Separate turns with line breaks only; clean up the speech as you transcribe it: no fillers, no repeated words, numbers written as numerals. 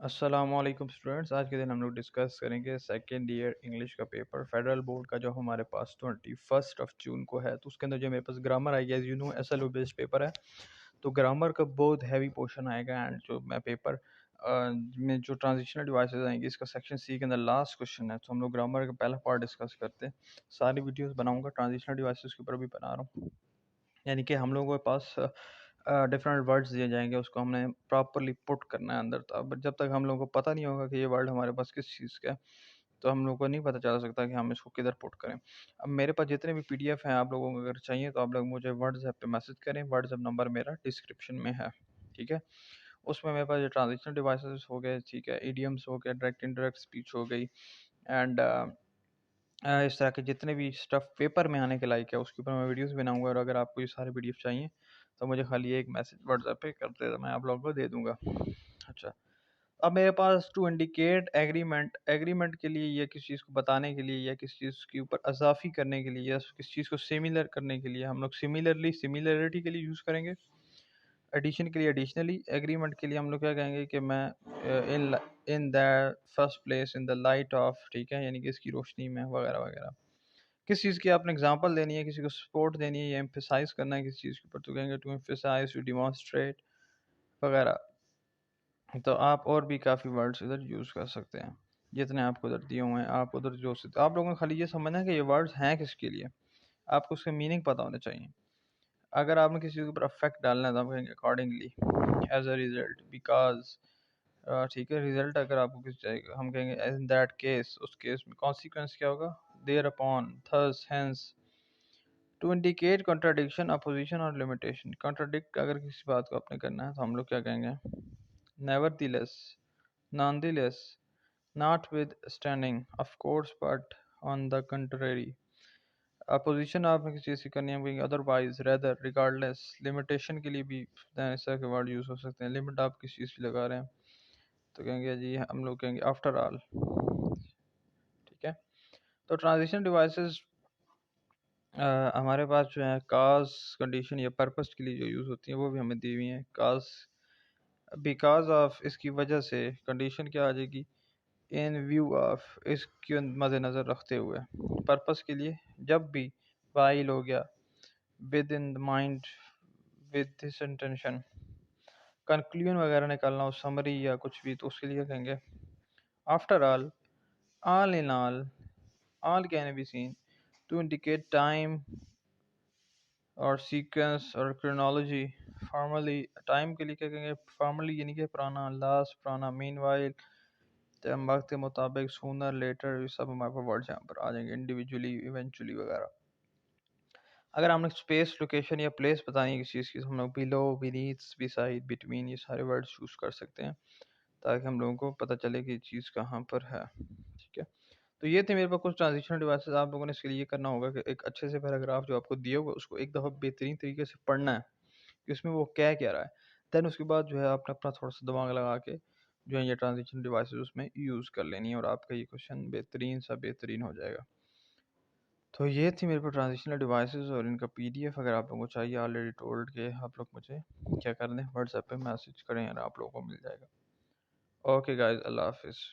अस्सलामुअलैकुम स्टूडेंट्स। आज के दिन हम लोग डिस्कस करेंगे सेकेंड ईयर इंग्लिश का पेपर फेडरल बोर्ड का, जो हमारे पास 21 जून को है। तो उसके अंदर जो मेरे पास ग्रामर आएगी, as you know SLO based paper है, तो ग्रामर का बहुत हैवी पोर्शन आएगा। एंड जो मैं पेपर में जो ट्रांजिशनल डिवाइसेस आएंगे, इसका सेक्शन सी के अंदर लास्ट क्वेश्चन है। तो हम लोग ग्रामर का पहला पार्ट डिस्कस करते हैं। सारी वीडियोस बनाऊंगा ट्रांजिशनल डिवाइसेस के ऊपर भी बना रहा हूँ। यानी कि हम लोगों के पास डिफरेंट वर्ड्स दिए जाएंगे, उसको हमने प्रॉपरली पुट करना है अंदर। तो अब जब तक हम लोगों को पता नहीं होगा कि ये वर्ड हमारे पास किस चीज़ का है, तो हम लोगों को नहीं पता चल सकता कि हम इसको किधर पुट करें। अब मेरे पास जितने भी PDF हैं, आप लोगों को अगर चाहिए तो आप लोग मुझे व्हाट्सएप पे मैसेज करें। व्हाट्सएप नंबर मेरा डिस्क्रिप्शन में है, ठीक है। उसमें मेरे पास ये ट्रांजिशनल डिवाइसेस हो गए, ठीक है, इडियम्स हो गए, डायरेक्ट इनडायरेक्ट स्पीच हो गई, एंड इस तरह के जितने भी स्टफ पेपर में आने के लायक है, उसके ऊपर मैं वीडियोस बनाऊंगा। और अगर आपको ये सारे PDF चाहिए तो मुझे खाली एक मैसेज व्हाट्सएप पे कर दे, मैं आप लोगों को दे दूंगा। अच्छा, अब मेरे पास टू इंडिकेट एग्रीमेंट, एग्रीमेंट के लिए या किसी चीज़ को बताने के लिए या किसी चीज़ के ऊपर अजाफी करने के लिए या किसी चीज़ को सिमिलर करने के लिए हम लोग सिमिलरली, सिमिलरिटी के लिए यूज़ करेंगे। एडिशन के लिए एडिशनली, एग्रीमेंट के लिए हम लोग क्या कहेंगे कि मैं in in the first place, in the light of, ठीक है, यानी कि इसकी रोशनी में, वगैरह वगैरह। किस चीज़ की आपने एग्जांपल देनी है, किसी को सपोर्ट देनी है या एम्फेसाइज करना है किसी चीज़ के ऊपर, तो कहेंगे टू एम्फेसाइज, टू डिमॉन्स्ट्रेट, वगैरह। तो आप और भी काफ़ी वर्ड्स इधर यूज़ कर सकते हैं, जितने आपको उधर दिए हुए हैं आप उधर जो से। तो आप लोगों को खाली ये समझना है कि ये वर्ड्स हैं किसके लिए, आपको उसके मीनिंग पता होने चाहिए। अगर आपने किसी के ऊपर अफेक्ट डालना है तो आप कहेंगे accordingly, as a result, because, ठीक है। रिजल्ट अगर आपको किसी चाहिए, हम कहेंगे इन दैट केस, उस केस में। कॉन्सिक्वेंस क्या होगा, thereupon, thus, hence. To indicate contradiction, opposition और लिमिटेशन। कॉन्ट्राडिक्ट अगर किसी बात को आपने करना है तो हम लोग क्या कहेंगे, nevertheless, nonetheless, notwithstanding, of course, but, on the contrary. Opposition आपने किसी चीज़ की करनी है, हम कहेंगे अदरवाइज, रेदर, रिगार्डलेस। लिमिटेशन के लिए भी इस तरह के वर्ड यूज़ हो सकते हैं। लिमिट आप किसी चीज़ की लगा रहे हैं तो कहेंगे जी, हम लोग कहेंगे आफ्टर ऑल, ठीक है। तो ट्रांजिशन डिवाइसेस हमारे पास जो है काज, कंडीशन या पर्पस के लिए जो यूज़ होती हैं वो भी हमें दी हुई हैं। काज, बिकॉज ऑफ, इसकी वजह से। कंडीशन क्या आ जाएगी, इन व्यू ऑफ, इसके मद्देनज़र रखते हुए। पर्पस के लिए, जब भी, वाइल हो गया, with in the mind, with this intention. Conclusion वगैरह निकालना हो, समरी या कुछ भी, तो उसके लिए कहेंगे after all in all can be seen, to indicate time और सीक्वेंस और क्रोनोलॉजी। फॉर्मली, टाइम के लिए क्या कहेंगे, फॉर्मली यानी कि पुराना, लास्ट, पुराना, मीन वाइल, वक्त के मुताबिक, सूनर, लेटर। ये सब हमारे पास वर्ड्स यहाँ पर आ जाएंगे, इंडिविजुअली, इवेंचुअली, वगैरह। अगर हमने स्पेस, लोकेशन या प्लेस बतानी है किसी चीज़ की, तो हम लोग बिलो, बीनीथ, बिसाइड, बिटवीन, ये सारे वर्ड्स यूज़ कर सकते हैं, ताकि हम लोगों को पता चले कि चीज़ कहाँ पर है, ठीक है। तो ये थे मेरे पास कुछ ट्रांजिशनल डिवाइसेस। आप लोगों ने इसके लिए ये करना होगा कि एक अच्छे से पैराग्राफ जो आपको दिया होगा उसको एक दफ़ा बेहतरीन तरीके से पढ़ना है कि उसमें वो क्या रहा है। देन उसके बाद जो है आपने अपना थोड़ा सा दिमाग लगा के जो है ये ट्रांजिशन डिवाइसेस उसमें यूज़ कर लेनी है, और आपका ये क्वेश्चन बेहतरीन सा बेहतरीन हो जाएगा। तो ये थी मेरे पास ट्रांजिशनल डिवाइसेस और इनका PDF। अगर आप लोगों को चाहिए, ऑलरेडी टोल्ड के आप लोग मुझे क्या कर दें, व्हाट्सएप पे मैसेज करें और आप लोगों को मिल जाएगा। ओके गाइस, अल्लाह हाफिज़।